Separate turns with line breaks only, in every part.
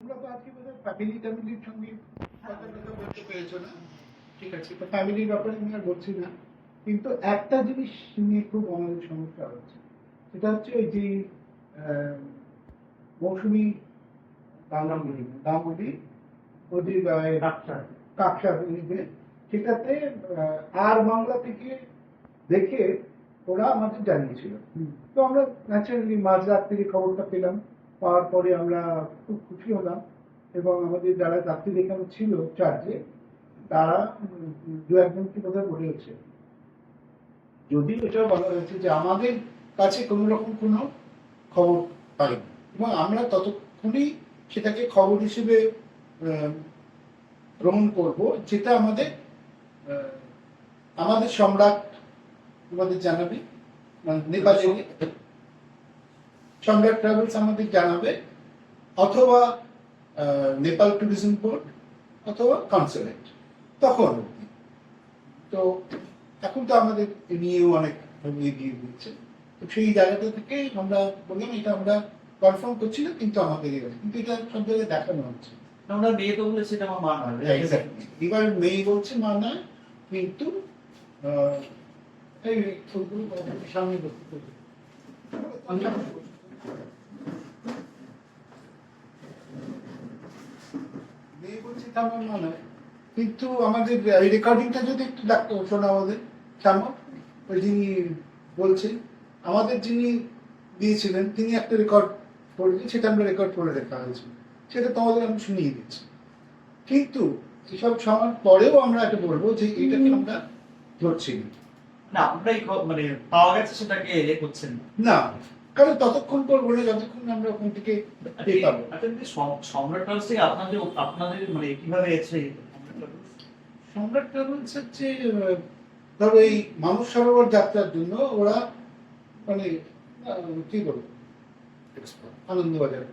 তোমরা তো আজকে বোধহয় ফ্যামিলির সঙ্গে কথা কথা বলতে পেরেছো না? ঠিক আছে, তো ফ্যামিলির ব্যাপারে আমি আর বলছি না, কিন্তু একটা জিনিস নিয়ে খুব আমাদের সমস্যা হচ্ছে, সেটা হচ্ছে ওই যে আহ, মৌসুমি গাঙ্গুলি ওদের কাকসা সেটাতে আর বাংলা থেকে দেখে ওরা আমাদের জানিয়েছিল। তো আমরা ন্যাচারালি মাঝরাত থেকে খবরটা পেলাম, পাওয়ার পরে আমরা খুব খুশি হলাম এবং আমাদের যারা যাত্রী এখানে ছিল চার্জে তারা দু একজনকে বোধহয় বলেছে, যদি এটা বলা হয়েছে যে আমাদের কাছে কোনো রকম কোনো খবর পাইনি এবং আমরা ততক্ষণই সেটাকে খবর হিসেবে গ্রহণ করব যেটা আমাদের সম্রাট আমাদের জানাবে, নেপালে সম্রাট ট্রাভেলস আমাদের জানাবে, অথবা নেপাল ট্যুরিজম বোর্ড, অথবা কনসুলেট। তখন তো এখন তো আমাদের নিয়েও অনেক এগিয়ে দিচ্ছে, তো সেই জায়গাটা থেকে আমরা বললাম এটা আমরা কনফার্ম করছি না, কিন্তু আমাদের কিন্তু এটা সব জায়গায় দেখানো হচ্ছে।
আমরা মেয়ে তো বলে সেটা আমার মা নয়,
এবার মেয়ে বলছে মা নয়, কিন্তু এই সামনে মেয়ে বলছে তা আমার মা নয়, কিন্তু আমাদের রেকর্ডিংটা যদি একটু শোনা আমাদের কেমন, ওই যিনি বলছেন আমাদের যিনি দিয়েছিলেন তিনি একটা রেকর্ড করলেন, সেটা আমরা রেকর্ড করে রেখা হয়েছে, সেটা তোমাদের আমি শুনিয়ে দিচ্ছি। কিন্তু এসব সময় পরেও আমরা এটা বলবো যে এটাকে আমরা ধরছি
না, আমরা মানে পাওয়া গেছে সেটাকে করছেন
না, কারণ ততক্ষণ করবো না যতক্ষণ আমরা ওখান থেকে পাবো।
সম্রাট ট্রাভেলস থেকে আপনাদের মানে কিভাবে এসেছে
সম্রাট ট্রাভেলস হচ্ছে ধরো এই মানস সরোবর যাত্রার জন্য ওরা মানে কি বলবো আনন্দবাজার,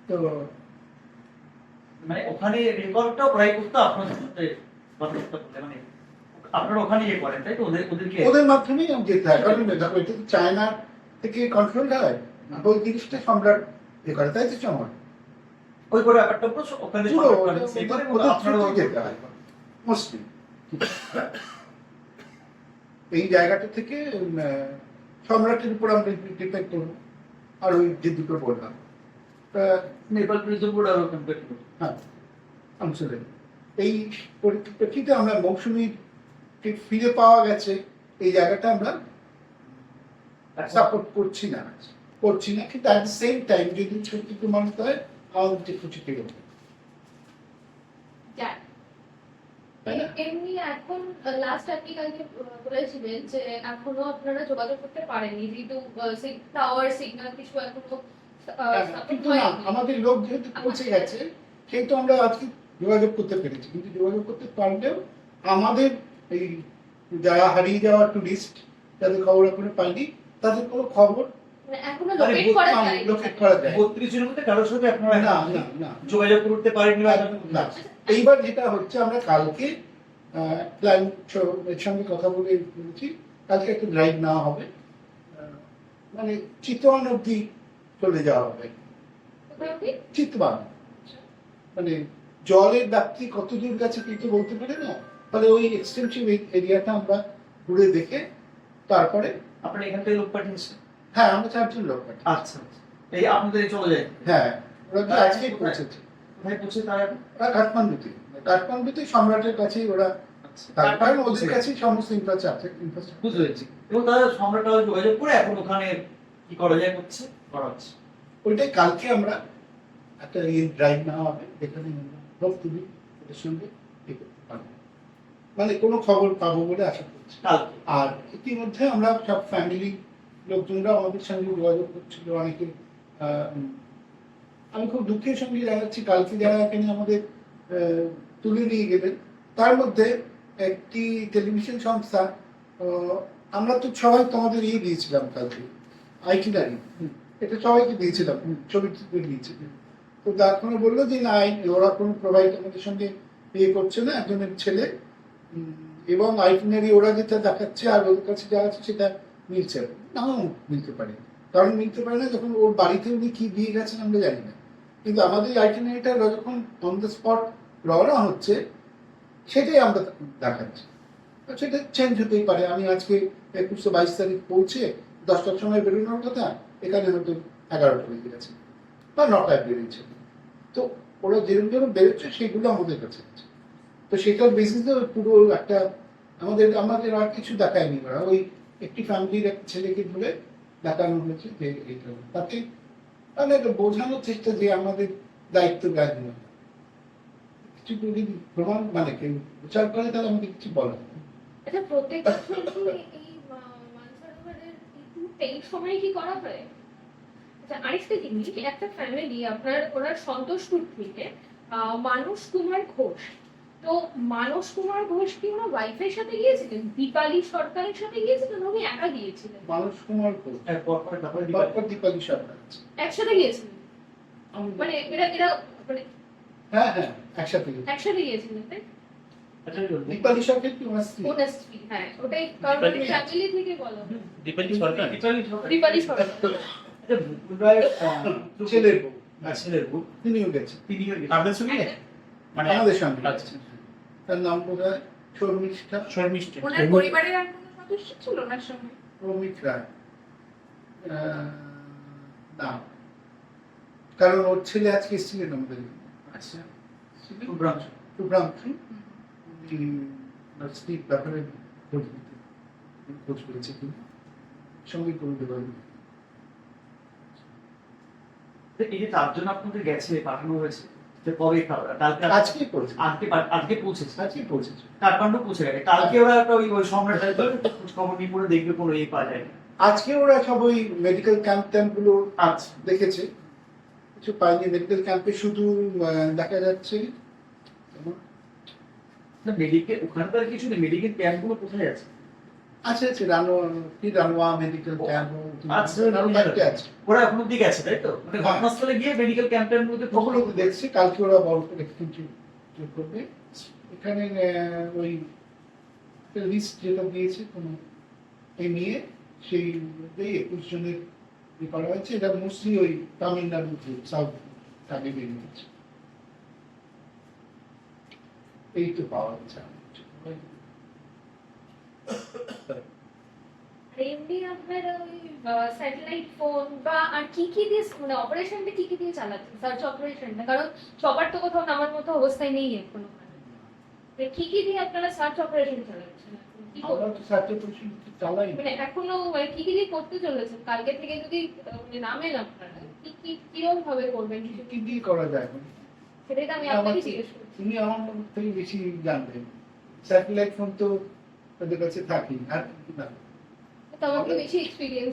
তো
মানে ওখানে রেকর্ডটাও প্রায় করতে আপনাদের সাথে কথাবার্তা বলে, মানে আপনারা ওখানে ইয়ে করেন তাই তো,
ওদের মাধ্যমেই যেতে হয়, কারণ দেখো এটা তো চায়না থেকে কন্ট্রোল হয়, ওই জিনিসটা সম্রাট ইয়ে করে, তাই তো চমক
ওই করে ব্যাপারটা পুরো ওখানে
যেতে হয় মোস্টলি। এই জায়গাটা থেকে সম্রাটের উপর আমরা ডিপেন্ড করবো, আর ওই যে দুটো বললাম
নেপাল ট্যুরিজম বোর্ড আর কম্পেয়ার করব,
হ্যাঁ আনসারে এই পরিপ্রেক্ষিতে আমরা মৌসুমী ফিরে পাওয়া গেছে এই জায়গাটা আমরা সাপোর্ট করছি না, কিন্তু অ্যাট দ্য সেম টাইম যদি সত্যি প্রমাণিত হয় আমাদের খুশি পেয়ে যাবে।
এমনি এখন লাস্ট আপনি কালকে বলেছিলেন যে এখনো আপনারা যোগাযোগ করতে পারেননি, যেহেতু টাওয়ার সিগন্যাল কিছু এখনো
কিন্তু না, আমাদের লোক যেহেতু পৌঁছে গেছে সেহেতু আমরা আজকে যোগাযোগ করতে পেরেছি, কিন্তু যোগাযোগ করতে পারলেও আমাদের এই যারা হারিয়ে যাওয়া টুরিস্ট যাদের খবর এখনো পাইনি তাদের কোনো খবর
এখনো লোকেট করা যায়
32 জনের মধ্যে কারোর সাথে আপনারা
না না না
যোগাযোগ করতে পারেননি
না। এইবার যেটা হচ্ছে আমরা কালকে প্ল্যান এর সঙ্গে কথা বলে বলেছি কালকে একটা ড্রাইভ নেওয়া হবে, মানে চিতওয়ান অব্দি চলে যাওয়া হবে। চিতওয়ান মানে জলের ব্যাপ্তি কত দূর গেছে কিন্তু বলতে পারে না, তাহলে ওই এক্সটেন্সিভ এরিয়াটা আমরা ঘুরে দেখে তারপরে
আপনারা এখান থেকে লোক পাঠিয়েছেন।
হ্যাঁ আমরা 4 জন লোক পাঠিয়েছি।
আচ্ছা, এই আপনাদের চলে যায়।
হ্যাঁ ওরা তো আজকেই পৌঁছেছে।
কোথায় পৌঁছে তারা?
কাঠমান্ডুতে সম্রাটের কাছেই ওরা, তারপর ওদের কাছেই সমস্ত ইনফ্রাস্ট্রাকচার
বুঝতে পেরেছি। এবং তারা সম্রাট যোগাযোগ করে এখন ওখানে কি করা যায় করা হচ্ছে।
ওইটাই কালকে আমরা একটা ড্রাইভ নেওয়া হবে, যেখানে তুমি ওদের সঙ্গে মানে কোনো খবর পাবো বলে আশা করছি। আর ইতিমধ্যে আমরা সব ফ্যামিলি লোকজনরা আমাদের সঙ্গে যোগাযোগ করছিল অনেকে। আমি খুব দুঃখের সঙ্গে জানাচ্ছি কালকে যারা এখানে আমাদের তুলে নিয়ে গেলেন তার মধ্যে একটি টেলিভিশন সংস্থা, আমরা তো সবাই তোমাদের দিয়েছিলাম কালকে আইটিনারি, এটা সবাইকে দিয়েছিলাম, ছবি দিয়েছিলাম। তো তারপরে বললো যে না ওরা কোনো প্রোভাইড আমাদের সঙ্গে করছে না, একজনের ছেলে, এবং আইটিনারি ওরা যেটা দেখাচ্ছে আর ওদের কাছে যা আছে সেটা মিলছে নাও মিলতে পারে। কারণ মিলতে পারে না, যখন ওর বাড়িতে উনি কি দিয়ে গেছেন আমরা জানি না, কিন্তু আমাদের আইটিনারিটা যখন অন দ্য স্পট রওনা হচ্ছে সেটাই আমরা দেখাচ্ছি। সেটা চেঞ্জ হতেই পারে। আমি আজকে 21-22 পৌঁছে 10টার সময় বেরোনোর কথা, এখানে হয়তো 11টা বেজে গেছে বা 9টায় বেরিয়েছে। তো ওরা যেরকম যেরকম বেরোচ্ছে সেগুলো আমাদের কাছে আছে। তো সেটার বেসিসে পুরো একটা আমাদের আমাদের আর কিছু দেখায়নি। ওরা ওই একটি ফ্যামিলির একটা ছেলেকে ধরে দেখানো হয়েছে যে এইটা, তাতে মানে একটা বোঝানোর চেষ্টা যে আমাদের দায়িত্ব গ্রাহ্য নয়। কিছু যদি প্রমাণ মানে কেউ বিচার করে তাহলে আমাদের কিছু বলার নেই।
আচ্ছা, প্রত্যেক বছর কি এই মানসরোবরের এই সময় কি করা হয়? আচ্ছা, আরেকটা জিনিস, একটা ফ্যামিলি আপনার ওনার সন্তোষপুর থেকে মানস কুমার ঘোষ, তো মানস কুমার ঘোষ কি ওনার ওয়াইফের সাথে গিয়েছিলেন, দীপালি সরকারের সাথে গিয়েছিলেন, উনি একা গিয়েছিলেন?
মানুষ কুমার ঘোষ, পরপর দীপালি সরকার আছে।
একসাথে গিয়েছিলেন? মানে এরা এরা মানে
হ্যাঁ হ্যাঁ একসাথে গেছে।
একসাথে গিয়েছিলেন তাই?
দীপালি সরকার কি ওনার স্ত্রী?
ওনার স্ত্রী, হ্যাঁ ওটাই, কারণ ফ্যামিলি থেকে বলা হয়।
দীপালি সরকার
দীপালি সরকার
আচ্ছা, মুকুল রায়ের
ছেলের বউ,
ছেলের বউ
তিনিও গেছেন
তিনিও আপনাদের সঙ্গে মানে
আমাদের সঙ্গে।
আচ্ছা,
তার নাম বোধ হয় শর্মিষ্ঠা,
শর্মিষ্ঠে।
ওনার পরিবারের আর কোনো সদস্য ছিল ওনার সঙ্গে?
প্রমিত রায়। না, কারণ ওর ছেলে আজকে এসেছিলেন আমাদের এখানে।
আচ্ছা,
শুভ্রাংশু, শুভ্রাংশু স্ত্রীর ব্যাপারে খোঁজ করেছে তিনি, সঙ্গে করে দেবেন।
এই যে 4 জন আপনাদের গেছে, পাঠানো হয়েছে, যে কবে কালকে
আজকেই পড়েছে,
আজকে পৌঁছেছে,
আজকেই পৌঁছেছে।
কাঠমান্ডু পৌঁছে গেছে। কালকে ওরা একটা ওই সম্রাট খোঁজ খবর নিয়ে পরে দেখবে কোনো ইয়ে পাওয়া যায় না।
আজকে ওরা সব ওই মেডিকেল ক্যাম্প গুলো
আচ্ছা,
দেখেছে, কিছু পাইনি। মেডিকেল ক্যাম্পে শুধু দেখা যাচ্ছে
মেডিকেল ওখানকার কিছু নেই, মেডিকেল ক্যাম্পগুলো কোথায় আছে?
আছে আছে রানোয়া মেডিকেল ক্যাম্প
আচ্ছা,
আছে।
ওরা এখন অব্দি গেছে তাই তো, মানে ঘটনাস্থলে গিয়ে মেডিকেল ক্যাম্পের মধ্যে
ওগুলো দেখছি, কালকে ওরা বড় করে কিছু করবে। এখানে ওই লিস্ট যেটা দিয়েছে কোনো এই নিয়ে, সেই 21 জনের করা হয়েছে। এটা মোস্টলি ওই তামিলনাড়ু সাউথ তাকে বেরিয়েছে, এই তো পাওয়া যাচ্ছে।
এমনি আপনার ওই স্যাটেলাইট ফোন বা আর কি কি দিয়ে, মানে অপারেশনটা কি কি দিয়ে চালাচ্ছেন, সার্চ অপারেশনটা? কারণ সবার তো কোথাও নামার মতো অবস্থায় নেই এখন। কি কি দিয়ে আপনারা সার্চ অপারেশন চালাচ্ছেন? কি
আমরা তো সার্চ অপারেশন চালাই,
মানে এখনো মানে কি কি দিয়ে করতে চলেছেন? কালকে থেকে যদি মানে নামেন আপনারা, কি কি কিরকম ভাবে করবেন?
কি দিয়ে করা যায় এখন
সেটাই তো আমি আপনাকে জিজ্ঞেস করছি।
তুমি আমার থেকে বেশি জানবে। স্যাটেলাইট ফোন তো তাদের কাছে থাকি, আর কি না
তো আমাকে বেশি এক্সপেরিয়েন্স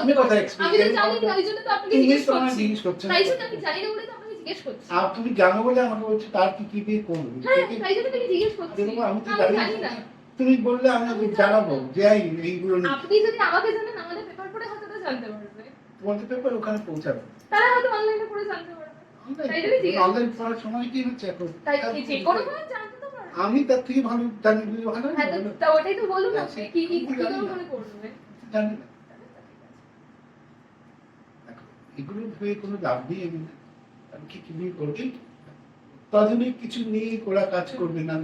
আমি কথা
আমি তো জানি না, ওই জন্য তো আপনাকে
তুমি
জিজ্ঞেস
তো আমায়
করছি।
জিজ্ঞেস করছো না।
তাই জন্য আমি জানি না বলে তো আপনাকে জিজ্ঞেস করছি।
আর তুমি জানো বলে আমাকে বলছো তার কি কি দিয়ে করবে।
হ্যাঁ, তাই জন্য আমি জিজ্ঞেস করছি।
আমি তো
আমি জানি না।
তুমি বললে আমি জানাবো যে এইগুলো নিয়ে।
আপনি যদি আমাকে জানেন, আমাদের পেপার পড়ে হয়তো তো জানতে পারবে।
তোমাদের পেপার ওখানে পৌঁছাবে,
তারা হয়তো অনলাইনে পড়ে জানতে পারবে। তাই জন্য জিজ্ঞেস
অনলাইন পড়ার সময় কি হচ্ছে এখন।
তাই কি যে কোনো ভাবে জানতে তো পারবে।
আমি তার থেকে ভালো জানি, ভালো
হ্যাঁ, তো ওটাই তো বলুন আপনি কি কি কি করে করবে।
জানি না। দেখো, এগুলো ভেবে কোনো লাভ নেই। আমি কি কি নিয়ে করবে, তাদের কিছু নিয়ে ওরা কাজ করবে না।